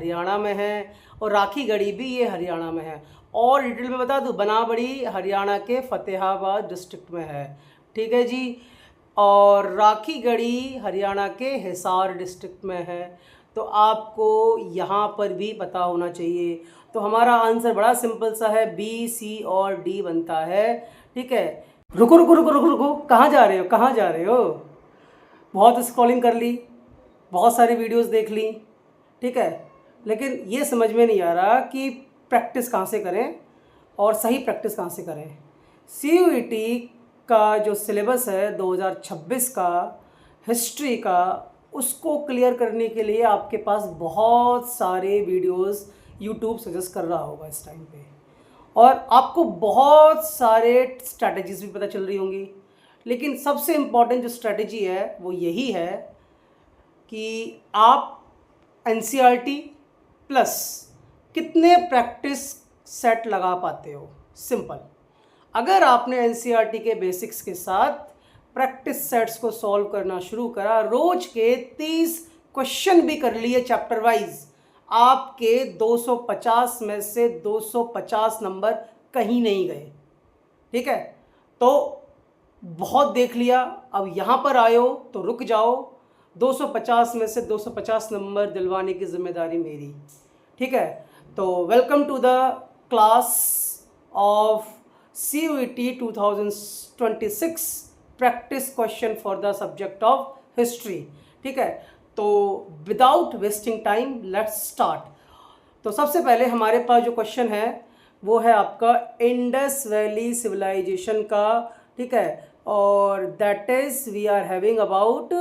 हरियाणा में है और राखीगढ़ी भी ये हरियाणा में है। और डिटेल में बता दूँ, बनाबड़ी हरियाणा के फतेहाबाद डिस्ट्रिक्ट में है। ठीक है जी। और राखीगढ़ी हरियाणा के हिसार डिस्ट्रिक्ट में है। तो आपको यहाँ पर भी पता होना चाहिए। तो हमारा आंसर बड़ा सिंपल सा है, बी, सी और डी बनता है। ठीक है। रुको रुको रुको रुको रुको, कहाँ जा रहे हो, कहाँ जा रहे हो? बहुत स्क्रॉलिंग कर ली, बहुत सारी वीडियोस देख ली, ठीक है, लेकिन ये समझ में नहीं आ रहा कि प्रैक्टिस कहाँ से करें और सही प्रैक्टिस कहाँ से करें। CUET का जो सिलेबस है 2026 का हिस्ट्री का, उसको क्लियर करने के लिए आपके पास बहुत सारे वीडियोस यूट्यूब सजेस्ट कर रहा होगा इस टाइम पे, और आपको बहुत सारे स्ट्रैटेजीज भी पता चल रही होंगी। लेकिन सबसे इम्पॉर्टेंट जो स्ट्रैटेजी है वो यही है कि आप NCERT प्लस कितने प्रैक्टिस सेट लगा पाते हो। सिंपल, अगर आपने NCERT के बेसिक्स के साथ प्रैक्टिस सेट्स को सॉल्व करना शुरू करा, रोज के 30 क्वेश्चन भी कर लिए चैप्टर वाइज, आपके 250 में से 250 नंबर कहीं नहीं गए। ठीक है, तो बहुत देख लिया, अब यहाँ पर आए हो तो रुक जाओ। 250 में से 250 नंबर दिलवाने की जिम्मेदारी मेरी। ठीक है, तो welcome to the class of CUET 2026 practice question for the subject of history. ठीक है, तो without wasting time let's start. तो सबसे पहले हमारे पास जो क्वेश्चन है वो है आपका इंडस वैली सिविलाइजेशन का। ठीक है, और that is we are having about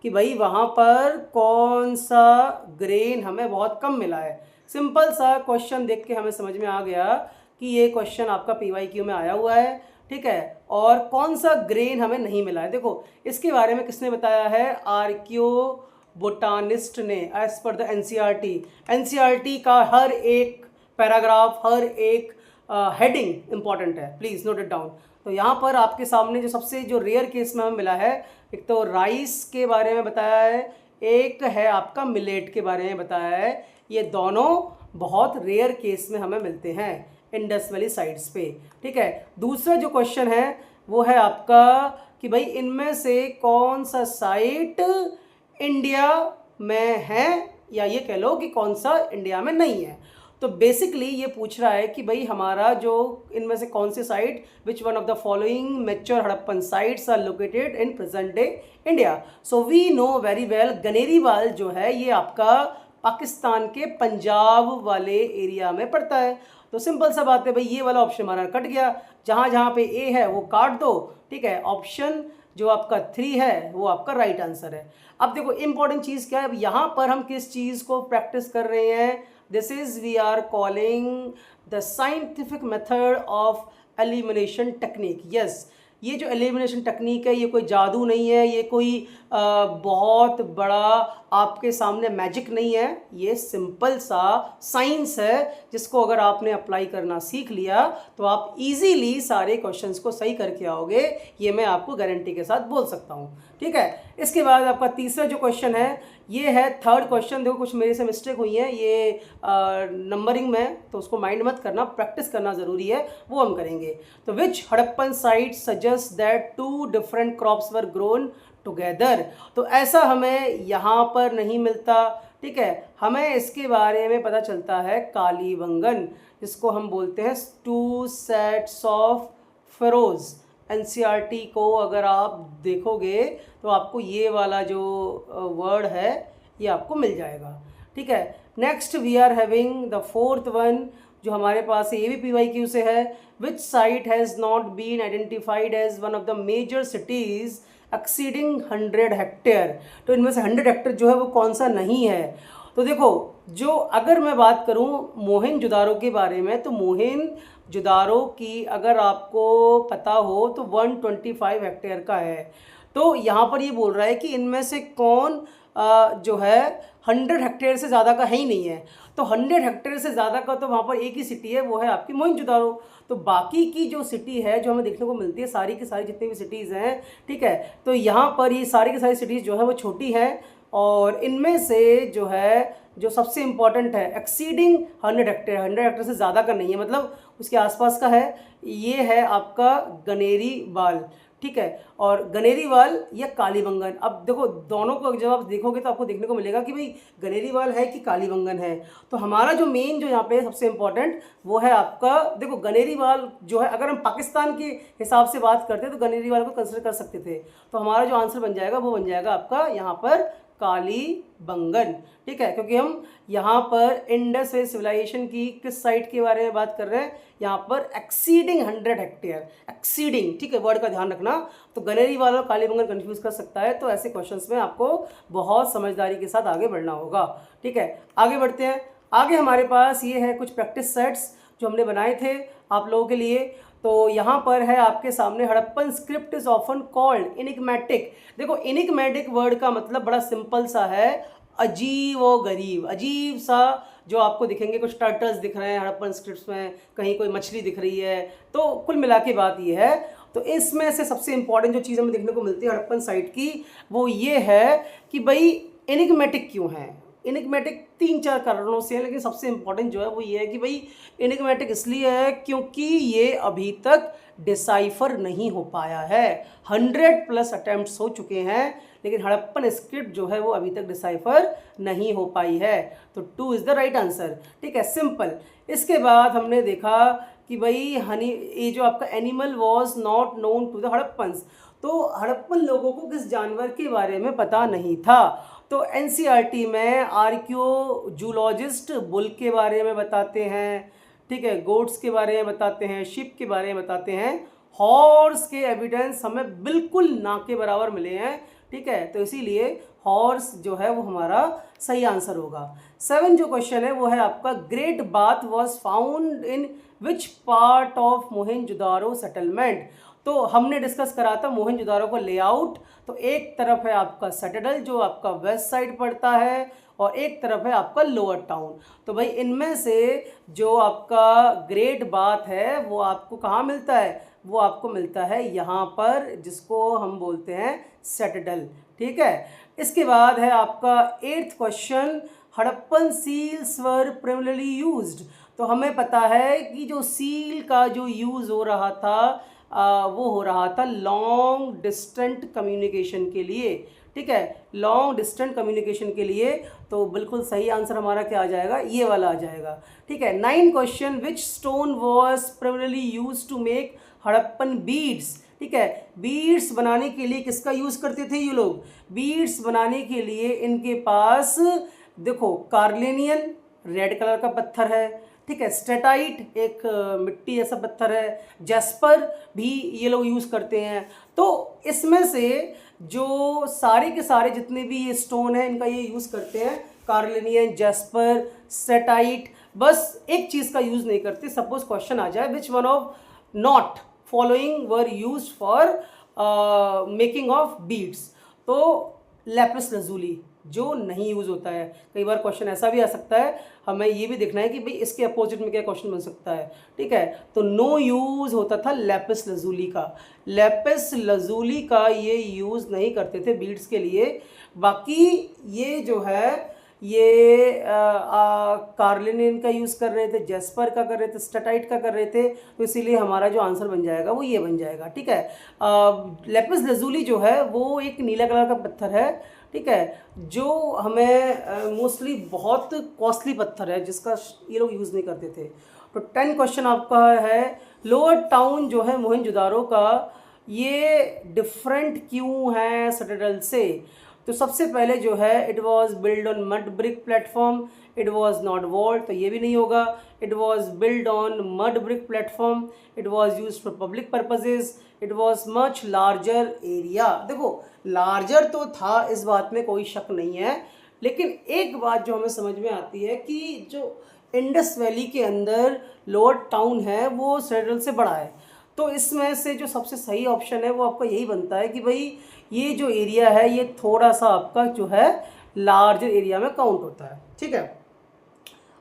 कि भाई वहाँ पर कौन सा ग्रेन हमें बहुत कम मिला है। सिंपल सा क्वेश्चन देख के हमें समझ में आ गया कि ये क्वेश्चन आपका PYQ में आया हुआ है। ठीक है, और कौन सा ग्रेन हमें नहीं मिला है। देखो इसके बारे में किसने बताया है, आर्कियो बोटानिस्ट ने, एज पर द NCERT का हर एक पैराग्राफ, हर एक हेडिंग इंपॉर्टेंट है, प्लीज़ नोट इट डाउन। तो यहाँ पर आपके सामने जो सबसे जो रेयर केस में हमें मिला है, एक तो राइस के बारे में बताया है, एक है आपका मिलेट के बारे में बताया है। ये दोनों बहुत रेयर केस में हमें मिलते हैं इंडस वैली साइड्स पे। ठीक है, दूसरा जो क्वेश्चन है वो है आपका कि भाई इनमें से कौन सा साइट इंडिया में है, या ये कह लो कि कौन सा इंडिया में नहीं है। तो बेसिकली ये पूछ रहा है कि भाई हमारा जो इनमें से कौन से site, which one of the following mature Harappan sites are located in present day India. So we know very well, Ganeriwala जो है ये आपका पाकिस्तान के पंजाब वाले एरिया में पड़ता है। तो सिंपल सा बात है भाई, ये वाला ऑप्शन हमारा कट गया, जहाँ जहाँ पे A है वो काट दो। ठीक है, ऑप्शन जो आपका 3 है वो आपका राइट आंसर है। अब देखो इंपॉर्टेंट चीज़ क्या है, अब यहाँ पर हम किस चीज़ को प्रैक्टिस कर रहे हैं, this is we are calling the scientific method of elimination technique. Yes, ये जो एलिमिनेशन टेक्निक है ये कोई जादू नहीं है, ये कोई बहुत बड़ा आपके सामने मैजिक नहीं है, ये सिंपल सा साइंस है जिसको अगर आपने अप्लाई करना सीख लिया तो आप इजीली सारे क्वेश्चंस को सही करके आओगे, ये मैं आपको गारंटी के साथ बोल सकता हूँ। ठीक है, इसके बाद आपका तीसरा जो क्वेश्चन है ये है थर्ड क्वेश्चन। देखो कुछ मेरे से मिस्टेक हुई है ये नंबरिंग में, तो उसको माइंड मत करना, प्रैक्टिस करना ज़रूरी है, वो हम करेंगे। तो which Harappan site suggest that 2 different crops were grown together. तो ऐसा हमें यहाँ पर नहीं मिलता। ठीक है, हमें इसके बारे में पता चलता है कालीबंगन, जिसको हम बोलते हैं 2 सेट्स ऑफ फरोज। NCERT को अगर आप देखोगे तो आपको ये वाला जो वर्ड है ये आपको मिल जाएगा। ठीक है, next we are having the fourth one जो हमारे पास है, ये भी PYQ से है। Which site has not been identified as one of the major cities exceeding 100 hectare. तो इनमें से 100 हेक्टेयर जो है वो कौन सा नहीं है। तो देखो, जो अगर मैं बात करूं मोहनजोदारो के बारे में, तो मोहनजोदारो की अगर आपको पता हो तो 125 हेक्टेयर का है। तो यहाँ पर ये बोल रहा है कि इनमें से कौन जो है 100 हेक्टेयर से ज़्यादा का है ही नहीं है। तो 100 हेक्टेयर से ज़्यादा का तो वहाँ पर एक ही सिटी है, वो है आपकी मोहनजोदारो। तो बाकी की जो सिटी है जो हमें देखने को मिलती है, सारी की सारी जितनी भी सिटीज़ हैं, ठीक है, तो यहाँ पर ये सारी की सारी सिटीज़ जो है वो छोटी हैं, और इनमें से जो है जो सबसे इम्पॉर्टेंट है, एक्सीडिंग 100 हेक्टेयर, 100 हेक्टेयर से ज़्यादा का नहीं है, मतलब उसके आसपास का है। ये है आपका गनेरी वाल, ठीक है। और गनेरी वाल या कालीबंगन, अब देखो दोनों को जब आप देखोगे तो आपको देखने को मिलेगा कि भाई गनेरी वाल है कि कालीबंगन है। तो हमारा जो मेन जो यहाँ पे सबसे इम्पॉर्टेंट वो है आपका, देखो गनेरी वाल जो है, अगर हम पाकिस्तान के हिसाब से बात करते हैं तो गनेरी वाल को कंसिडर कर सकते थे। तो हमारा जो आंसर बन जाएगा वो बन जाएगा आपका यहाँ पर कालीबंगन, ठीक है। क्योंकि हम यहाँ पर इंडस वैली सिविलाइजेशन की किस साइट के बारे में बात कर रहे हैं, यहाँ पर एक्सीडिंग 100 हेक्टेयर, एक्सीडिंग, ठीक है, वर्ड का ध्यान रखना। तो गनेरी वाला और कालीबंगन कंफ्यूज कर सकता है, तो ऐसे क्वेश्चंस में आपको बहुत समझदारी के साथ आगे बढ़ना होगा, ठीक है। आगे बढ़ते हैं। आगे हमारे पास ये है कुछ प्रैक्टिस सेट्स जो हमने बनाए थे आप लोगों के लिए। तो यहाँ पर है आपके सामने, Harappan script is often called enigmatic. देखो इनिग्मेटिक वर्ड का मतलब बड़ा सिंपल सा है, अजीब व गरीब, अजीब सा जो आपको दिखेंगे, कुछ टर्टल्स दिख रहे हैं हड़प्पन स्क्रिप्ट्स में, कहीं कोई मछली दिख रही है। तो कुल मिला के बात ये है। तो इसमें से सबसे इंपॉर्टेंट जो चीज़ हमें देखने को मिलती है हड़प्पन साइट की वो ये है कि भाई इनिग्मेटिक क्यों है। इनिग्मेटिक 3-4 कारणों से है, लेकिन सबसे इंपॉर्टेंट जो है वो ये है कि भाई इनिग्मेटिक इसलिए है क्योंकि ये अभी तक डिसाइफर नहीं हो पाया है। 100+ अटैम्प्ट्स हो चुके हैं, लेकिन हड़प्पन स्क्रिप्ट जो है वो अभी तक डिसाइफर नहीं हो पाई है। तो 2 इज़ द राइट आंसर, ठीक है, सिंपल। इसके बाद हमने देखा कि भाई हनी, ये जो आपका animal was not known to the Harappans. तो हड़प्पन लोगों को किस जानवर के बारे में पता नहीं था। तो एनसीईआरटी में आर्कियोजूलॉजिस्ट बुल के बारे में बताते हैं, ठीक है, गोट्स के बारे में बताते हैं, शिप के बारे में बताते हैं। हॉर्स के एविडेंस हमें बिल्कुल ना के बराबर मिले हैं, ठीक है। तो इसीलिए हॉर्स जो है वो हमारा सही आंसर होगा। 7 जो क्वेश्चन है वो है आपका, great bath was found in which part of Mohenjodaro settlement. तो हमने डिस्कस करा था मोहनजोदारो का लेआउट। तो एक तरफ है आपका सेटेडल जो आपका वेस्ट साइड पड़ता है, और एक तरफ है आपका लोअर टाउन। तो भाई इनमें से जो आपका ग्रेट बाथ है वो आपको कहाँ मिलता है, वो आपको मिलता है यहाँ पर, जिसको हम बोलते हैं सेटेडल, ठीक है। इसके बाद है आपका 8th क्वेश्चन, हड़प्पन सील्स वर प्राइमरीली यूज्ड। तो हमें पता है कि जो सील का जो यूज़ हो रहा था वो हो रहा था लॉन्ग डिस्टेंट कम्युनिकेशन के लिए, ठीक है, लॉन्ग डिस्टेंट कम्युनिकेशन के लिए। तो बिल्कुल सही आंसर हमारा क्या आ जाएगा, ये वाला आ जाएगा, ठीक है। 9 question, which stone was primarily use to make Harappan beads, ठीक है। बीड्स बनाने के लिए किसका यूज़ करते थे ये लोग, बीड्स बनाने के लिए इनके पास देखो कार्लेनियन रेड कलर का पत्थर है, ठीक है, स्टेटाइट एक मिट्टी जैसा पत्थर है, जैस्पर भी ये लोग यूज़ करते हैं। तो इसमें से जो सारे के सारे जितने भी ये स्टोन है इनका ये यूज़ करते हैं, कार्लेनियन, जैस्पर, स्टेटाइट। बस एक चीज़ का यूज़ नहीं करते। सपोज क्वेश्चन आ जाए, विच one of not following were use for making of beads. तो लैपिस लजूली जो नहीं यूज़ होता है। कई बार क्वेश्चन ऐसा भी आ सकता है, हमें ये भी देखना है कि भाई इसके अपोजिट में क्या क्वेश्चन बन सकता है, ठीक है। तो नो यूज़ होता था लैपिस लजूली का, लैपिस लजूली का ये यूज़ नहीं करते थे बीड्स के लिए। बाकी ये जो है ये कार्लिनियन का यूज़ कर रहे थे, जेस्पर का कर रहे थे, स्टेटाइट का कर रहे थे। तो इसीलिए हमारा जो आंसर बन जाएगा वो ये बन जाएगा, ठीक है। लैपिस लजूली जो है वो एक नीला कलर का पत्थर है, ठीक है, जो हमें मोस्टली बहुत कॉस्टली पत्थर है जिसका ये लोग यूज़ नहीं करते थे। तो 10 क्वेश्चन आपका है, लोअर टाउन जो है मोहनजोदारो का ये डिफरेंट क्यों है सेटेडल से। तो सबसे पहले जो है it was build on mud brick platform, it was not walled, तो ये भी नहीं होगा। It was build on mud brick platform, it was use for public purposes, it was much larger area. देखो लार्जर तो था, इस बात में कोई शक नहीं है, लेकिन एक बात जो हमें समझ में आती है कि जो इंडस वैली के अंदर लोअर टाउन है वो सेटेडल से बड़ा है। तो इसमें से जो सबसे सही ऑप्शन है वो आपका यही बनता है कि भाई ये जो एरिया है ये थोड़ा सा आपका जो है लार्जर एरिया में काउंट होता है, ठीक है।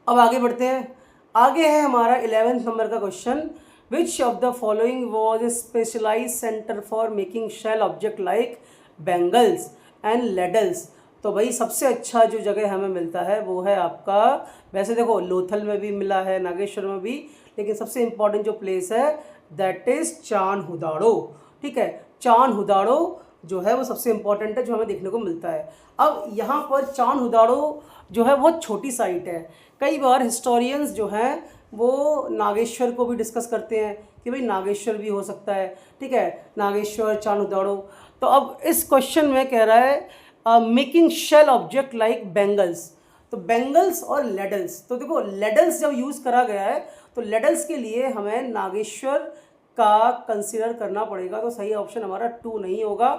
अब आगे बढ़ते हैं। आगे है हमारा 11th नंबर का question, which of the following was a specialize centre for making shell object like bangles and ladles. तो भाई सबसे अच्छा जो जगह हमें मिलता है वो है आपका, वैसे देखो लोथल में भी मिला है, नागेश्वर में भी, लेकिन सबसे इम्पॉर्टेंट जो प्लेस है दैट इज़ चानहुदाड़ो। ठीक है, चानहुदाड़ो जो है वो सबसे इम्पॉर्टेंट है, जो हमें देखने को मिलता है। अब यहाँ पर चानहुदाड़ो जो है बहुत छोटी साइट है। कई बार हिस्टोरियंस जो हैं वो नागेश्वर को भी डिस्कस करते हैं कि भाई नागेश्वर भी हो सकता है। ठीक है, नागेश्वर, चानहुदाड़ो। तो अब इस क्वेश्चन में कह रहा है making shell object like bangles. तो बेंगल्स और लेडल्स, तो देखो लेडल्स जब यूज़ करा गया है तो लेडल्स के लिए हमें नागेश्वर का कंसिडर करना पड़ेगा। तो सही ऑप्शन हमारा 2 नहीं होगा,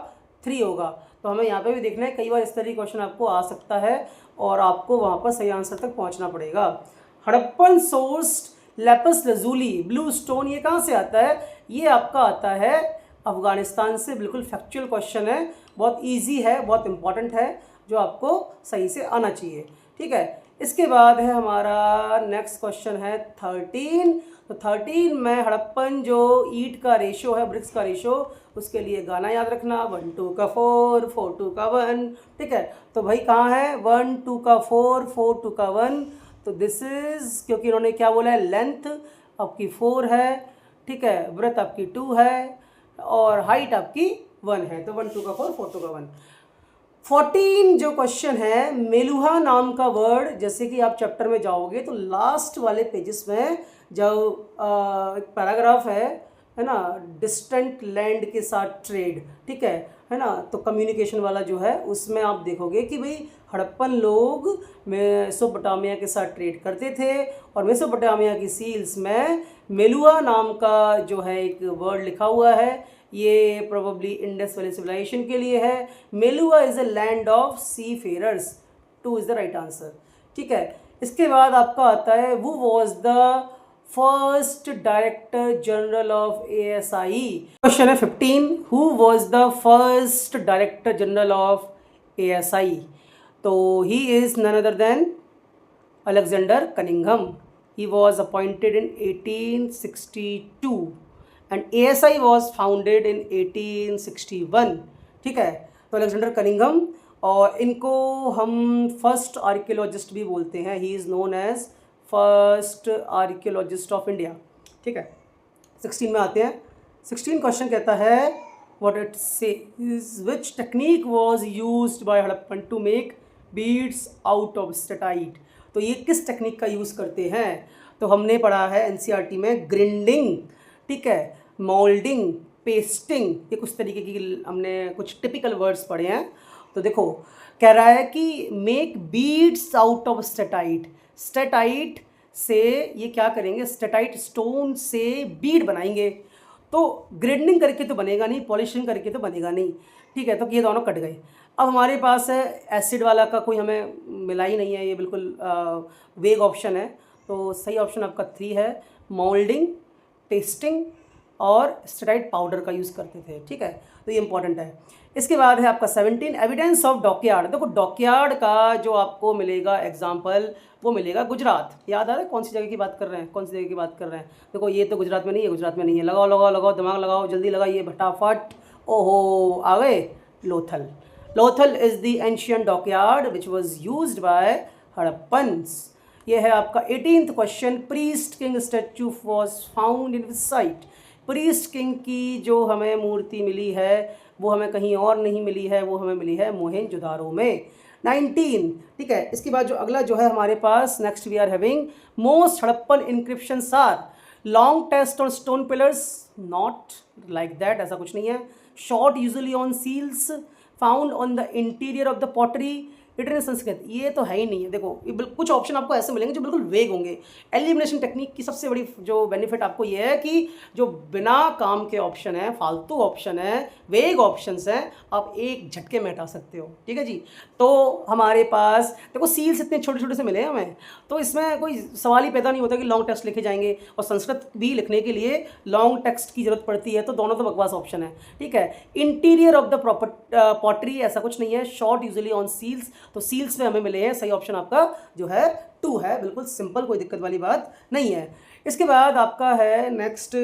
3 होगा। तो हमें यहाँ पे भी देखना है, कई बार इस तरह क्वेश्चन आपको आ सकता है और आपको वहाँ पर सही आंसर तक पहुँचना पड़ेगा। Harappan sourced Lepus lazuli blue stone, ये कहाँ से आता है? ये आपका आता है अफगानिस्तान से। बिल्कुल फैक्चुअल क्वेश्चन है, बहुत इजी है, बहुत इंपॉर्टेंट है, जो आपको सही से आना चाहिए। ठीक है, इसके बाद है हमारा नेक्स्ट क्वेश्चन है 13। तो 13 में हड़प्पन जो ईंट का रेशो है, ब्रिक्स का रेशो, उसके लिए गाना याद रखना, 1 2 का 4 4 2 का 1। ठीक है, तो भाई कहाँ है 1 2 का 4 4 2 का 1? तो दिस इज, क्योंकि इन्होंने क्या बोला है, लेंथ आपकी 4 है, ठीक है, ब्रेथ आपकी 2 है और हाइट आपकी 1 है। तो 1 2 का 4 4 2 का 1। 14 जो क्वेश्चन है, मेलुहा नाम का वर्ड, जैसे कि आप चैप्टर में जाओगे तो लास्ट वाले पेजेस में जो एक पैराग्राफ है ना, डिस्टेंट लैंड के साथ ट्रेड, ठीक है ना, तो कम्युनिकेशन वाला जो है उसमें आप देखोगे कि भाई हड़प्पन लोग मेसोपोटामिया के साथ ट्रेड करते थे और मेसोपोटामिया की सील्स में मेलुहा नाम का जो है एक वर्ड लिखा हुआ है। ये प्रोबेबली इंडस वैली सिविलाइजेशन के लिए है। Meluha is a land of seafarers, 2 is the right answer. ठीक है, इसके बाद आपका आता है वो was the first director general of ASI। Question है 15, who was the first director general of ASI? तो he is none other than Alexander Cunningham. He was appointed in 1862 and ASI was founded in 1861। ठीक है, तो Alexander Cunningham, और इनको हम first archaeologist भी बोलते हैं। He is known as first archaeologist of India. ठीक है, 16 में आते हैं। 16 क्वेश्चन कहता है what it says, which technique was used by Harappan to make beads out of steatite? तो ये किस टेक्निक का यूज़ करते हैं? तो हमने पढ़ा है NCERT में ग्रिंडिंग, ठीक है, मोल्डिंग, पेस्टिंग, ये कुछ तरीके की हमने कुछ टिपिकल वर्ड्स पढ़े हैं। तो देखो कह रहा है कि make beads out of steatite. Steatite से ये क्या करेंगे, स्टेटाइट स्टोन से बीड बनाएंगे। तो ग्रिंडिंग करके तो बनेगा नहीं, पॉलिशिंग करके तो बनेगा नहीं। ठीक है, तो ये दोनों कट गए। अब हमारे पास है एसिड वाला का कोई हमें मिला ही नहीं है, ये बिल्कुल वेग ऑप्शन है। तो सही ऑप्शन आपका 3 है, मोल्डिंग, पेस्टिंग और स्टेराइट पाउडर का यूज़ करते थे। ठीक है, तो ये इंपॉर्टेंट है। इसके बाद है आपका 17, एविडेंस ऑफ डॉकयार्ड। देखो डॉकयार्ड का जो आपको मिलेगा एग्जाम्पल, वो मिलेगा गुजरात। याद आ रहा है कौन सी जगह की बात कर रहे हैं, कौन सी जगह की बात कर रहे हैं? देखो ये तो गुजरात में नहीं है, गुजरात में नहीं है। लगाओ लगाओ लगाओ, दिमाग लगाओ, जल्दी लगाइए फटाफट। ओहो आ गए, Lothal. Lothal is the ancient dockyard which was used by Harappans. ये है आपका 18th question, priest king statue was found in which site? Priest king की जो हमें मूर्ति मिली है वो हमें कहीं और नहीं मिली है, वो हमें मिली है मोहेंजोदारो में। 19, ठीक है। इसके बाद जो अगला जो है हमारे पास, next we are having most Harappan inscriptions are long test on stone pillars, not like that, ऐसा कुछ नहीं है। Short usually on seals, found on the interior of the pottery, written Sanskrit, ये तो है ही नहीं है। देखो ये कुछ ऑप्शन आपको ऐसे मिलेंगे जो बिल्कुल वेग होंगे। एलिमिनेशन टेक्निक की सबसे बड़ी जो बेनिफिट आपको ये है कि जो बिना काम के ऑप्शन है, फालतू ऑप्शन है, वेग ऑप्शंस हैं, आप एक झटके में हटा सकते हो। ठीक है जी। तो हमारे पास देखो सील्स इतने छोटे छोटे से मिले हैं हमें, तो इसमें कोई सवाल ही पैदा नहीं होता कि लॉन्ग टेक्स्ट लिखे जाएंगे, और संस्कृत भी लिखने के लिए लॉन्ग टेक्स्ट की जरूरत पड़ती है, तो दोनों तो बकवास ऑप्शन है। ठीक है, इंटीरियर ऑफ द पॉटरी ऐसा कुछ नहीं है। शॉर्ट यूजुअली ऑन सील्स, तो सील्स में हमें मिले हैं। सही ऑप्शन आपका जो है 2 है, बिल्कुल सिंपल, कोई दिक्कत वाली बात नहीं है। इसके बाद आपका है नेक्स्ट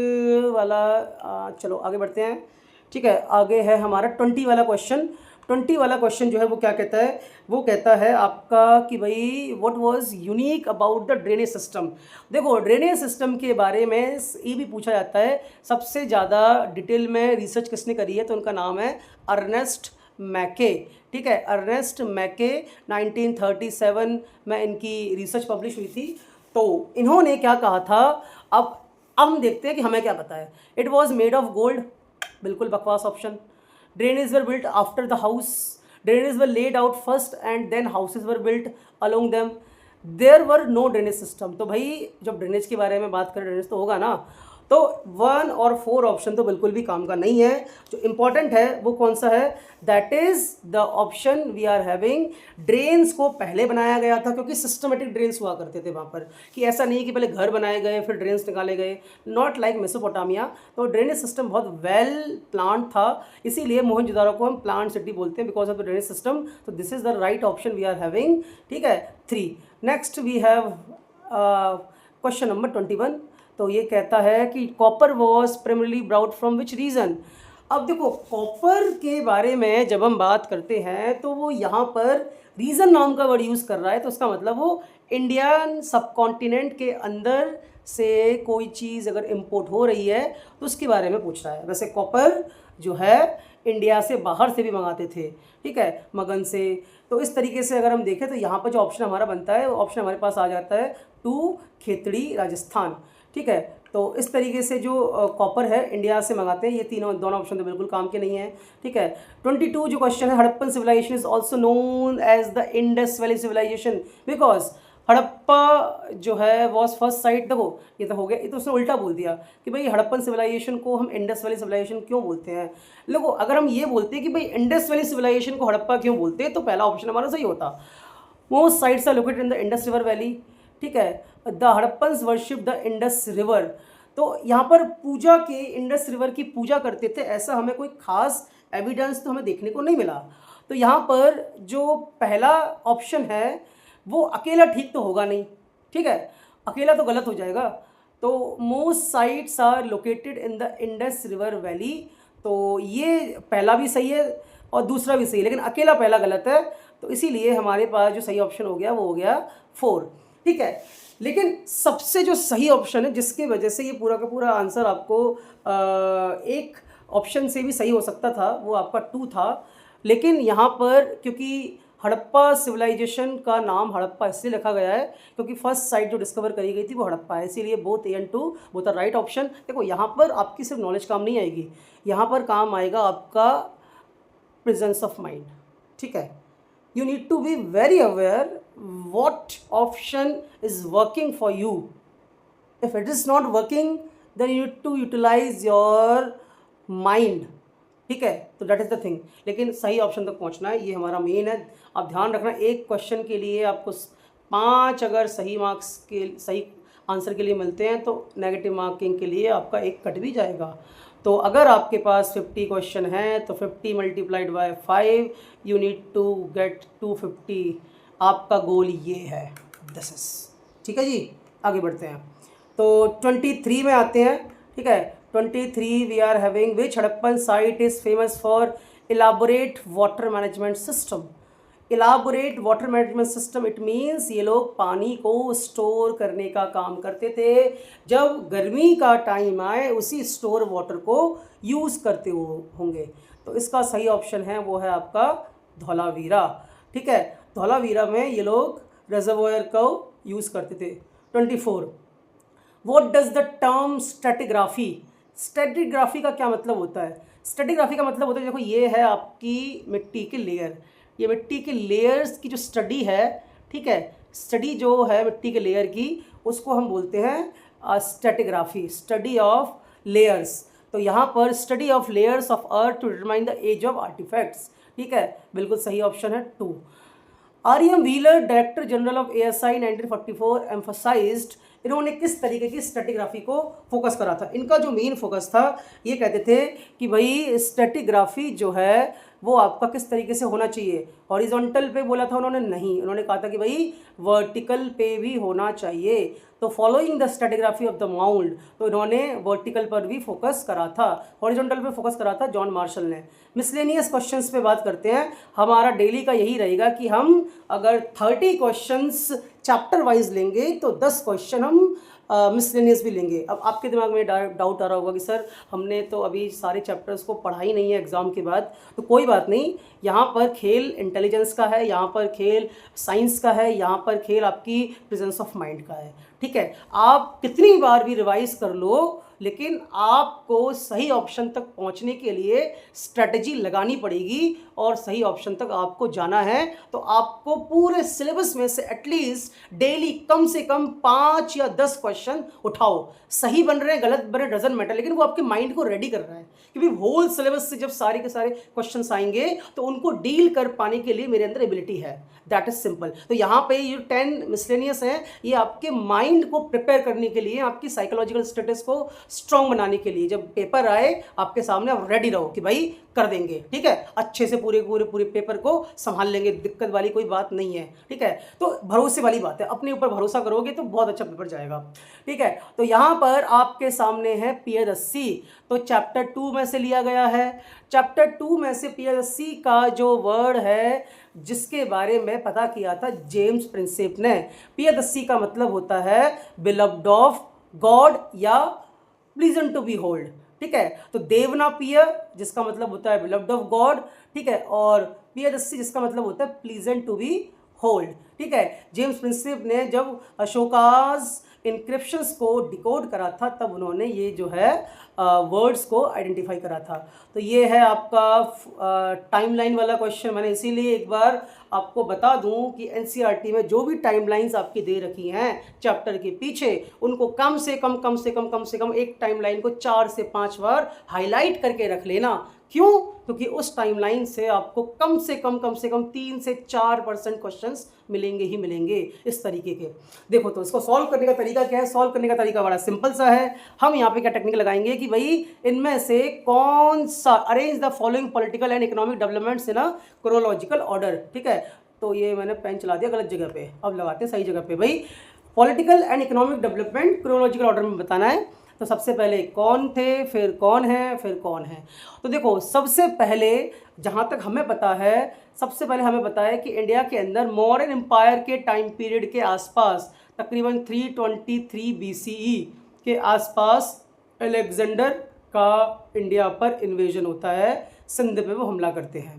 वाला, चलो आगे बढ़ते हैं। ठीक है, आगे है हमारा 20 वाला क्वेश्चन। 20 वाला क्वेश्चन जो है वो क्या कहता है, वो कहता है आपका कि भाई what was unique about the drainage system. देखो ड्रेनेज सिस्टम के बारे में ये भी पूछा जाता है, सबसे ज़्यादा डिटेल में रिसर्च किसने करी है, तो उनका नाम है अर्नेस्ट मैके। ठीक है, अर्नेस्ट मैके 1937 में इनकी रिसर्च पब्लिश हुई थी। तो इन्होंने क्या कहा था, अब हम देखते हैं कि हमें क्या पता है। It was made of gold, बिल्कुल बकवास option. Drainage were built after the house, drainage were laid out first and then houses were built along them, there were no drainage system. तो भाई जब ड्रेनेज के बारे में बात करें, ड्रेनेज तो होगा ना। तो 1 और 4 ऑप्शन तो बिल्कुल भी काम का नहीं है। जो इंपॉर्टेंट है वो कौन सा है, that is the option we are having. Drains को पहले बनाया गया था, क्योंकि सिस्टमेटिक ड्रेन्स हुआ करते थे वहाँ पर, कि ऐसा नहीं कि पहले घर बनाए गए फिर ड्रेन्स निकाले गए, नॉट लाइक मेसोपोटामिया। तो ड्रेनेज सिस्टम बहुत वेल प्लान था, इसीलिए मोहनजोदारो को हम प्लान सिटी बोलते हैं, because of the drainage system. तो this is the right option we are having. ठीक है, 3। Next we have question number 21। तो ये कहता है कि copper was primarily brought from which region. अब देखो कॉपर के बारे में जब हम बात करते हैं तो वो यहाँ पर रीजन नाम का वर्ड यूज़ कर रहा है, तो उसका मतलब वो इंडियन सब कॉन्टिनेंट के अंदर से कोई चीज़ अगर इम्पोर्ट हो रही है तो उसके बारे में पूछ रहा है। वैसे कॉपर जो है इंडिया से बाहर से भी मंगाते थे, ठीक है, मगन से। तो इस तरीके से अगर हम देखें तो यहाँ पर जो ऑप्शन हमारा बनता है, वो ऑप्शन हमारे पास आ जाता है 2 खेतड़ी राजस्थान। ठीक है, तो इस तरीके से जो कॉपर है इंडिया से मंगाते हैं। ये दोनों ऑप्शन तो बिल्कुल काम के नहीं है। ठीक है, 22 जो क्वेश्चन है, Harappan civilization is also known as the Indus valley civilization because Harappa जो है वॉज फर्स्ट साइट। देखो ये तो हो गया, ये तो उसने उल्टा बोल दिया कि भाई हड़प्पन सिविलाइजेशन को हम इंडस वैली सिविलाइजेशन क्यों बोलते हैं। लोगो अगर हम ये बोलते हैं कि भाई इंडस वैली सिविलाइजेशन को हड़प्पा क्यों बोलते हैं, तो पहला ऑप्शन हमारा सही होता। Most sites are located in the Indus river valley. ठीक है, the Harappans worship the Indus river. तो यहाँ पर पूजा के इंडस रिवर की पूजा करते थे, ऐसा हमें कोई खास एविडेंस तो हमें देखने को नहीं मिला। तो यहाँ पर जो पहला ऑप्शन है वो अकेला ठीक तो होगा नहीं। ठीक है, अकेला तो गलत हो जाएगा। तो most sites are located in the Indus river valley, तो ये पहला भी सही है और दूसरा भी सही है, लेकिन अकेला पहला गलत है। तो इसीलिए हमारे पास जो सही ऑप्शन हो गया वो हो गया 4। ठीक है, लेकिन सबसे जो सही ऑप्शन है जिसकी वजह से ये पूरा का पूरा आंसर आपको एक ऑप्शन से भी सही हो सकता था, वो आपका 2 था। लेकिन यहाँ पर क्योंकि हड़प्पा सिविलाइजेशन का नाम हड़प्पा इसलिए लिखा गया है क्योंकि फर्स्ट साइट जो डिस्कवर करी गई थी वो हड़प्पा है, इसीलिए both A and 2 both are right option. देखो यहाँ पर आपकी सिर्फ नॉलेज काम नहीं आएगी, यहाँ पर काम आएगा आपका प्रेजेंस ऑफ माइंड। ठीक है, you need to be very aware what option is working for you. If it is not working then you need to utilize your mind. ठीक है, तो that is the thing। लेकिन सही option तक पहुंचना है, ये हमारा मेन है। आप ध्यान रखना, एक क्वेश्चन के लिए आपको 5 अगर सही मार्क्स के सही आंसर के लिए मिलते हैं तो नेगेटिव मार्किंग के लिए आपका 1 कट भी जाएगा। तो अगर आपके पास 50 क्वेश्चन हैं तो 50 multiplied by 5 you need to get 250। आपका गोल ये है, दिस इज। ठीक है जी, आगे बढ़ते हैं। तो 23 में आते हैं। ठीक है, 23 we are having which Harappan site is famous for elaborate water management system. Elaborate water management system it means ये लोग पानी को स्टोर करने का काम करते थे। जब गर्मी का टाइम आए उसी स्टोर वाटर को यूज़ करते होंगे। तो इसका सही ऑप्शन है वो है आपका धौलावीरा। ठीक है, धौलावीरा में ये लोग रिजर्वोयर को यूज़ करते थे। 24 what does the term stratigraphy. Stratigraphy का क्या मतलब होता है? स्ट्रेटिग्राफी का मतलब होता है, देखो ये है आपकी मिट्टी के लेयर, ये मिट्टी के लेयर्स की जो स्टडी है, ठीक है, स्टडी जो है मिट्टी के लेयर की उसको हम बोलते हैं स्ट्रेटिग्राफी, स्टडी ऑफ लेयर्स। तो यहाँ पर study of layers of earth to determine the age of artifacts. ठीक है, बिल्कुल सही ऑप्शन है 2। R M. Wheeler director general of ASI 1944 emphasized, इन्होंने किस तरीके की स्ट्रेटिग्राफी को फोकस करा था? इनका जो मेन फोकस था, ये कहते थे कि भाई स्ट्रेटिग्राफी जो है वो आपका किस तरीके से होना चाहिए, हॉरिजॉन्टल पे बोला था उन्होंने, नहीं, उन्होंने कहा था कि भाई वर्टिकल पे भी होना चाहिए। तो following the stratigraphy of the mount, तो इन्होंने वर्टिकल पर भी फोकस करा था, हॉरिजॉन्टल पे फोकस करा था जॉन मार्शल ने। मिसलेनियस क्वेश्चंस पे बात करते हैं। हमारा डेली का यही रहेगा कि हम अगर 30 क्वेश्चंस चैप्टर वाइज लेंगे तो 10 क्वेश्चन हम मिसलेनियस भी लेंगे। अब आपके दिमाग में डाउट आ रहा होगा कि सर हमने तो अभी सारे चैप्टर्स को पढ़ा ही नहीं है एग्ज़ाम के बाद। तो कोई बात नहीं, यहाँ पर खेल इंटेलिजेंस का है, यहाँ पर खेल साइंस का है, यहाँ पर खेल आपकी प्रेजेंस ऑफ माइंड का है। ठीक है, आप कितनी बार भी रिवाइज कर लो, लेकिन आपको सही ऑप्शन तक पहुंचने के लिए स्ट्रेटजी लगानी पड़ेगी और सही ऑप्शन तक आपको जाना है। तो आपको पूरे सिलेबस में से एटलीस्ट डेली कम से कम 5 या 10 क्वेश्चन उठाओ। सही बन रहे हैं गलत बन रहे डजंट मैटर, लेकिन वो आपके माइंड को रेडी कर रहा है, क्योंकि होल सिलेबस से जब सारे के सारे क्वेश्चन आएंगे तो उनको डील कर पाने के लिए मेरे अंदर एबिलिटी है। That is simple. तो यहाँ पे ये 10 मिसलेनियस हैं, ये आपके माइंड को प्रिपेयर करने के लिए, आपकी साइकोलॉजिकल स्टेटस को स्ट्रॉन्ग बनाने के लिए, जब पेपर आए आपके सामने आप रेडी रहो कि भाई कर देंगे। ठीक है, अच्छे से पूरे पेपर को संभाल लेंगे, दिक्कत वाली कोई बात नहीं है। ठीक है, तो भरोसे वाली बात है, अपने ऊपर भरोसा करोगे तो बहुत अच्छा पेपर जाएगा। ठीक है, तो यहाँ पर आपके सामने है पियदस्सी, तो चैप्टर 2 में से लिया गया है। चैप्टर 2 में से पियदस्सी का जो वर्ड है जिसके बारे में पता किया था जेम्स प्रिंसेप ने। पियदस्सी का मतलब होता है बिलव्ड ऑफ गॉड या प्लीजेंट टू बी होल्ड। ठीक है, तो देवना पिय जिसका मतलब होता है बिलव्ड ऑफ गॉड, ठीक है, और पियदस्सी जिसका मतलब होता है प्लीजेंट टू बी होल्ड। ठीक है, जेम्स प्रिंसेप ने जब अशोकाज इंक्रिप्शंस को डिकोड करा था तब उन्होंने ये जो है वर्ड्स को आइडेंटिफाई करा था। तो ये है आपका टाइमलाइन वाला क्वेश्चन। मैंने इसीलिए एक बार आपको बता दूं कि एनसीईआरटी में जो भी टाइमलाइंस आपकी दे रखी हैं चैप्टर के पीछे, उनको कम से कम एक टाइमलाइन को 4 से 5 बार हाईलाइट करके रख लेना। क्यों? क्योंकि उस टाइमलाइन से आपको कम से कम 3 से 4% क्वेश्चंस मिलेंगे ही मिलेंगे इस तरीके के। देखो, तो इसको सॉल्व करने का तरीका क्या है? सॉल्व करने का तरीका बड़ा सिंपल सा है। हम यहाँ पे क्या टेक्निक लगाएंगे कि भाई इनमें से कौन सा, arrange the following political and economic developments in a chronological order. ठीक है, तो ये मैंने पेन चला दिया गलत जगह पे, अब लगाते हैं सही जगह पे। भाई political and economic development chronological order में बताना है। तो सबसे पहले कौन थे, फिर कौन है, फिर कौन है। तो देखो, सबसे पहले जहाँ तक हमें पता है, सबसे पहले हमें पता है कि इंडिया के अंदर मौर्यन एम्पायर के टाइम पीरियड के आसपास तकरीबन 323 BCE के आसपास अलेक्जेंडर का इंडिया पर इन्वेजन होता है, सिंध पे वो हमला करते हैं।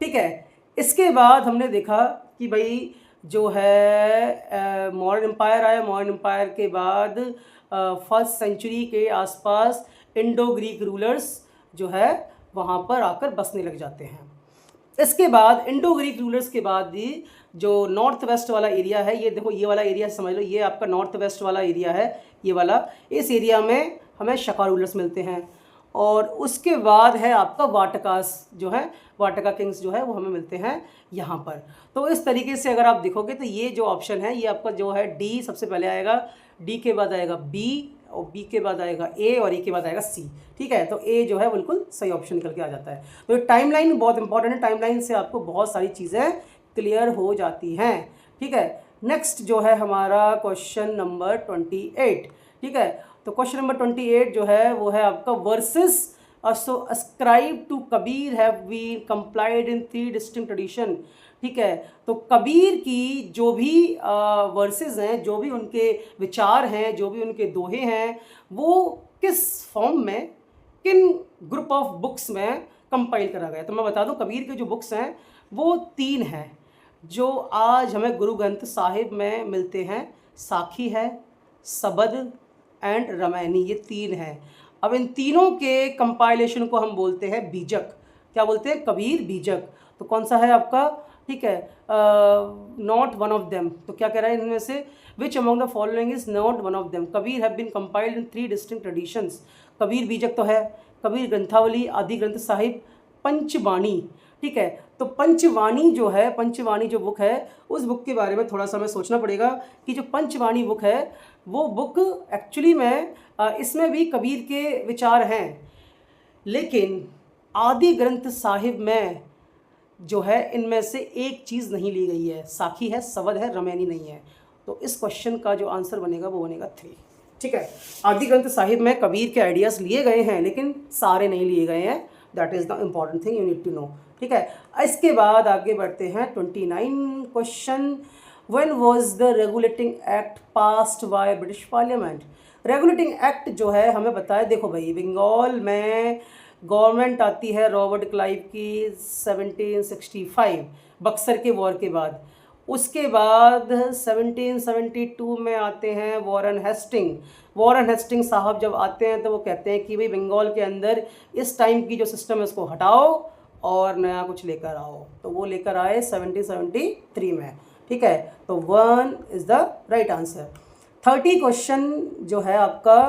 ठीक है, इसके बाद हमने देखा कि भाई जो है मौर्यन एम्पायर आया, मौर्यन एम्पायर के बाद फर्स्ट सेंचुरी के आसपास इंडो ग्रीक रूलर्स जो है वहाँ पर आकर बसने लग जाते हैं। इसके बाद इंडो ग्रीक रूलर्स के बाद ही जो नॉर्थ वेस्ट वाला एरिया है, ये देखो, ये वाला एरिया समझ लो, ये आपका नॉर्थ वेस्ट वाला एरिया है, ये वाला, इस एरिया में हमें शका रूलर्स मिलते हैं। और उसके बाद है आपका वाटकास जो है, वाटका किंग्स जो है वो हमें मिलते हैं यहाँ पर। तो इस तरीके से अगर आप देखोगे तो ये जो ऑप्शन है ये आपका जो है डी सबसे पहले आएगा, डी के बाद आएगा बी, और बी के बाद आएगा ए, और ए के बाद आएगा सी। ठीक है, तो ए जो है बिल्कुल सही ऑप्शन निकल के आ जाता है। तो ये टाइमलाइन बहुत इंपॉर्टेंट है, टाइमलाइन से आपको बहुत सारी चीज़ें क्लियर हो जाती हैं। ठीक है, नेक्स्ट जो है हमारा क्वेश्चन नंबर 28। ठीक है, तो क्वेश्चन नंबर 28 जो है वो है आपका verses ascribed to Kabir have been compiled in 3 distinct tradition. ठीक है, तो कबीर की जो भी वर्सेस हैं, जो भी उनके विचार हैं, जो भी उनके दोहे हैं, वो किस फॉर्म में, किन ग्रुप ऑफ बुक्स में कंपाइल करा गया। तो मैं बता दूं, कबीर के जो बुक्स हैं वो 3 हैं जो आज हमें गुरु ग्रंथ साहिब में मिलते हैं। साखी है, सबद एंड रामायणी, ये 3 हैं। अब इन तीनों के कंपाइलेशन को हम बोलते हैं बीजक। क्या बोलते हैं? कबीर बीजक। तो कौन सा है आपका? ठीक है, नॉट वन ऑफ देम। तो क्या कह रहा है इनमें से? Which among the following is not one of them? Kabir have been compiled in 3 distinct traditions. Kabir Bijak तो है, कबीर ग्रंथावली, आदि ग्रंथ साहिब, पंचवाणी। ठीक है, तो पंचवाणी जो है, पंचवाणी जो बुक है, उस बुक के बारे में थोड़ा सा हमें सोचना पड़ेगा कि जो पंचवाणी बुक है वो बुक एक्चुअली में इसमें भी कबीर के विचार हैं, लेकिन आदि ग्रंथ साहिब में जो है इनमें से एक चीज़ नहीं ली गई है, साखी है, सवद है, रमैनी नहीं है। तो इस क्वेश्चन का जो आंसर बनेगा वो बनेगा 3। ठीक है, आदि ग्रंथ साहिब में कबीर के आइडियाज़ लिए गए हैं लेकिन सारे नहीं लिए गए हैं। That is the important thing you need to know. ठीक है, इसके बाद आगे बढ़ते हैं 29 question. When was the regulating act passed by British parliament? Regulating act जो है हमें बताया, देखो भाई बंगाल में गवर्नमेंट आती है रॉबर्ट क्लाइव की 1765 बक्सर के वॉर के बाद। उसके बाद 1772 में आते हैं वॉरेन हेस्टिंग। वॉरेन हेस्टिंग साहब जब आते हैं तो वो कहते हैं कि भाई बंगाल के अंदर इस टाइम की जो सिस्टम है उसको हटाओ और नया कुछ लेकर आओ। तो वो लेकर आए 1773 में। ठीक है, तो 1 is the right answer. 30 question जो है आपका,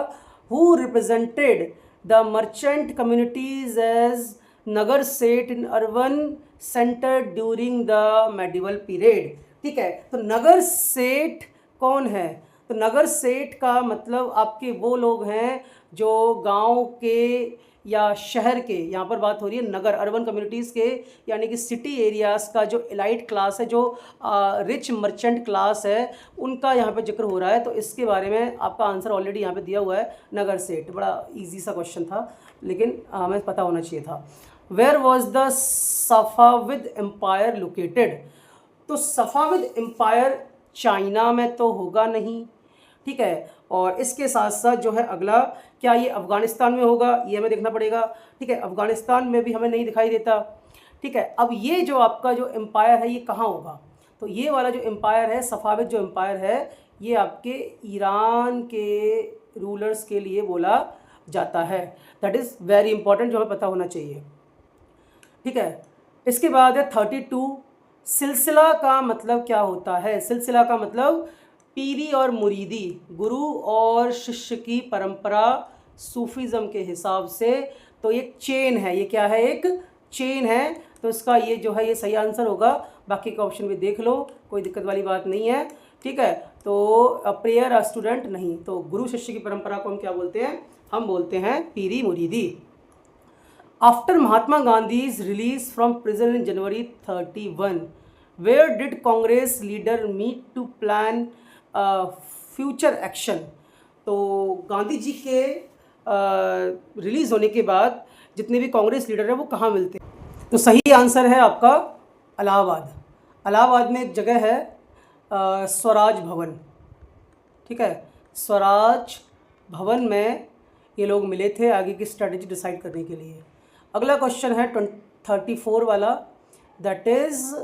who represented the merchant communities as Nagar Seth in urban centre during the medieval period? ठीक है, तो नगर सेठ कौन है? तो नगर सेठ का मतलब आपके वो लोग हैं जो गांव के या शहर के, यहाँ पर बात हो रही है नगर अर्बन कम्युनिटीज़ के, यानी कि सिटी एरियाज़ का जो एलाइट क्लास है, जो रिच मर्चेंट क्लास है, उनका यहाँ पे जिक्र हो रहा है। तो इसके बारे में आपका आंसर ऑलरेडी यहाँ पे दिया हुआ है, नगर सेठ। बड़ा इजी सा क्वेश्चन था लेकिन हमें पता होना चाहिए था। Where was the Safavid empire located? तो सफाविद एम्पायर चाइना में तो होगा नहीं। ठीक है, और इसके साथ साथ जो है अगला, क्या ये अफ़गानिस्तान में होगा? ये हमें देखना पड़ेगा। ठीक है, अफ़गानिस्तान में भी हमें नहीं दिखाई देता। ठीक है, अब ये जो आपका जो एम्पायर है ये कहाँ होगा? तो ये वाला जो एम्पायर है, सफाविद जो एम्पायर है, ये आपके ईरान के रूलर्स के लिए बोला जाता है। दैट इज़ वेरी इंपॉर्टेंट, जो हमें पता होना चाहिए। ठीक है, इसके बाद है 32, सिलसिला का मतलब क्या होता है? सिलसिला का मतलब पीरी और मुरीदी, गुरु और शिष्य की परंपरा सूफीज़म के हिसाब से। तो ये चेन है, ये क्या है? एक चेन है। तो इसका ये जो है ये सही आंसर होगा। बाकी का ऑप्शन भी देख लो, कोई दिक्कत वाली बात नहीं है। ठीक है, तो प्रेयर अ स्टूडेंट नहीं, तो गुरु शिष्य की परंपरा को हम क्या बोलते हैं? हम बोलते हैं पीरी मुरीदी। After Mahatma Gandhi's release from prison in January 31, where did Congress leader meet to plan future action? तो गांधी जी के रिलीज़ होने के बाद जितने भी कांग्रेस लीडर हैं वो कहाँ मिलते हैं? तो सही आंसर है आपका इलाहाबाद। इलाहाबाद में एक जगह है स्वराज भवन। ठीक है, स्वराज भवन में ये लोग मिले थे आगे की स्ट्रेटजी डिसाइड करने के लिए। अगला क्वेश्चन है 34 वाला, that is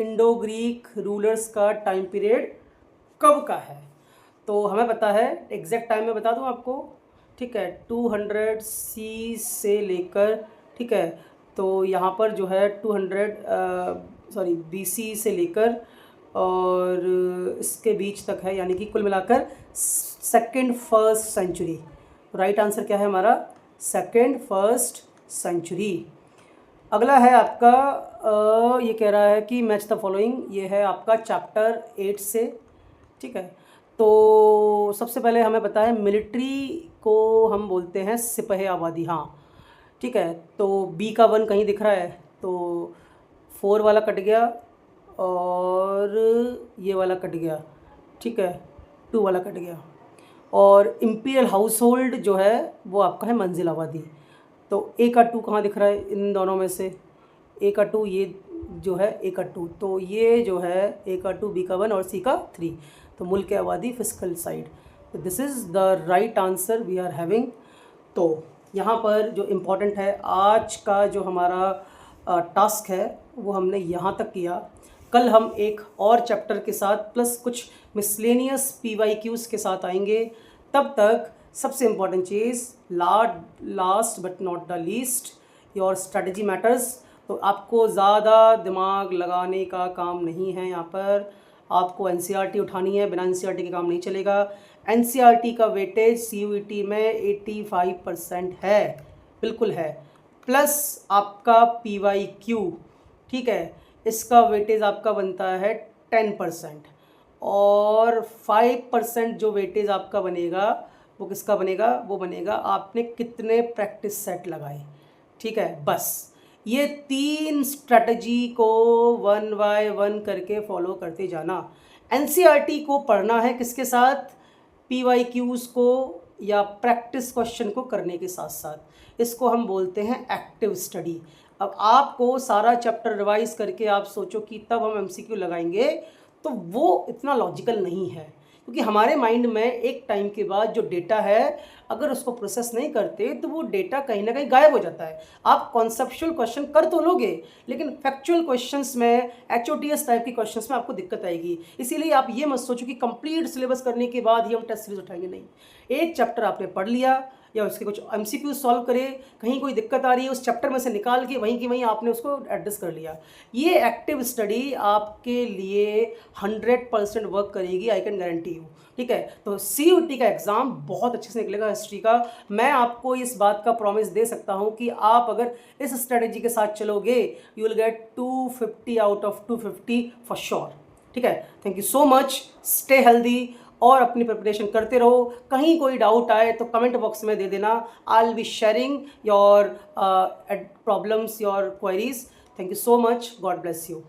Indo Greek rulers का टाइम पीरियड कब का है? तो हमें पता है, एग्जैक्ट टाइम में बता दूं आपको। ठीक है, 200 सी से लेकर, ठीक है, तो यहाँ पर जो है 200 BC से लेकर और इसके बीच तक है, यानी कि कुल मिलाकर second first century. Right answer क्या है हमारा? Second first century. अगला है आपका ये कह रहा है कि मैच द फॉलोइंग, ये है आपका चैप्टर 8 से। ठीक है, तो सबसे पहले हमें पता है मिलिट्री को हम बोलते हैं सिपह आबादी। हाँ, ठीक है, तो बी का 1 कहीं दिख रहा है, तो 4 वाला कट गया और ये वाला कट गया। ठीक है, 2 वाला कट गया। और इम्पीरियल हाउस होल्ड जो है वो आपका है मंजिल आबादी। तो ए का 2 कहाँ दिख रहा है इन दोनों में से? ए का 2 ये जो है ए का 2, तो ये जो है ए का 2, बी का 1 और सी का 3। तो मुल्क आबादी फिजिकल साइड। तो this is the right answer we are having. तो यहाँ पर जो इम्पोर्टेंट है, आज का जो हमारा टास्क है वो हमने यहाँ तक किया। कल हम एक और चैप्टर के साथ प्लस कुछ मिसलेनियस PYQs के साथ आएंगे। तब तक सबसे important cheese, last but not the least, your strategy matters. तो आपको ज़्यादा दिमाग लगाने का काम नहीं है यहाँ पर, आपको NCERT उठानी है, बिना NCERT के काम नहीं चलेगा। NCERT का वेटेज CUET में 85% है, बिल्कुल है, प्लस आपका PYQ। ठीक है, इसका वेटेज आपका बनता है 10% और 5% जो वेटेज आपका बनेगा वो किसका बनेगा? वो बनेगा आपने कितने प्रैक्टिस सेट लगाए। ठीक है, बस ये 3 स्ट्रैटेजी को वन बाय वन करके फॉलो करते जाना। एनसीईआरटी को पढ़ना है किसके साथ? पीवाईक्यूज़ को या प्रैक्टिस क्वेश्चन को करने के साथ साथ। इसको हम बोलते हैं एक्टिव स्टडी। अब आपको सारा चैप्टर रिवाइज करके आप सोचो कि तब हम एमसीक्यू लगाएंगे, तो वो इतना लॉजिकल नहीं है, क्योंकि हमारे माइंड में एक टाइम के बाद जो डेटा है अगर उसको प्रोसेस नहीं करते तो वो डेटा कहीं ना कहीं गायब हो जाता है। आप कॉन्सेप्चुअल क्वेश्चन कर तो लोगे, लेकिन फैक्चुअल क्वेश्चंस में, एचओटीएस टाइप की क्वेश्चंस में आपको दिक्कत आएगी। इसीलिए आप ये मत सोचो कि कंप्लीट सिलेबस करने के बाद ही हम टेस्ट सीरीज उठाएंगे, नहीं। एक चैप्टर आपने पढ़ लिया या उसके कुछ एमसीक्यू सॉल्व करे, कहीं कोई दिक्कत आ रही है उस चैप्टर में से निकाल के वहीं की वहीं आपने उसको एडजस्ट कर लिया। ये एक्टिव स्टडी आपके लिए 100% वर्क करेगी, आई कैन गारंटी यू। ठीक है, तो सीयूटी का एग्ज़ाम बहुत अच्छे से निकलेगा हिस्ट्री का। मैं आपको इस बात का प्रॉमिस दे सकता हूँ कि आप अगर इस स्ट्रेटेजी के साथ चलोगे, you will get 250 out of 250 for sure. ठीक है, thank you so much, stay healthy और अपनी प्रिपरेशन करते रहो। कहीं कोई डाउट आए तो कमेंट बॉक्स में दे देना। I will be sharing your problems, your queries. Thank you so much, God bless you.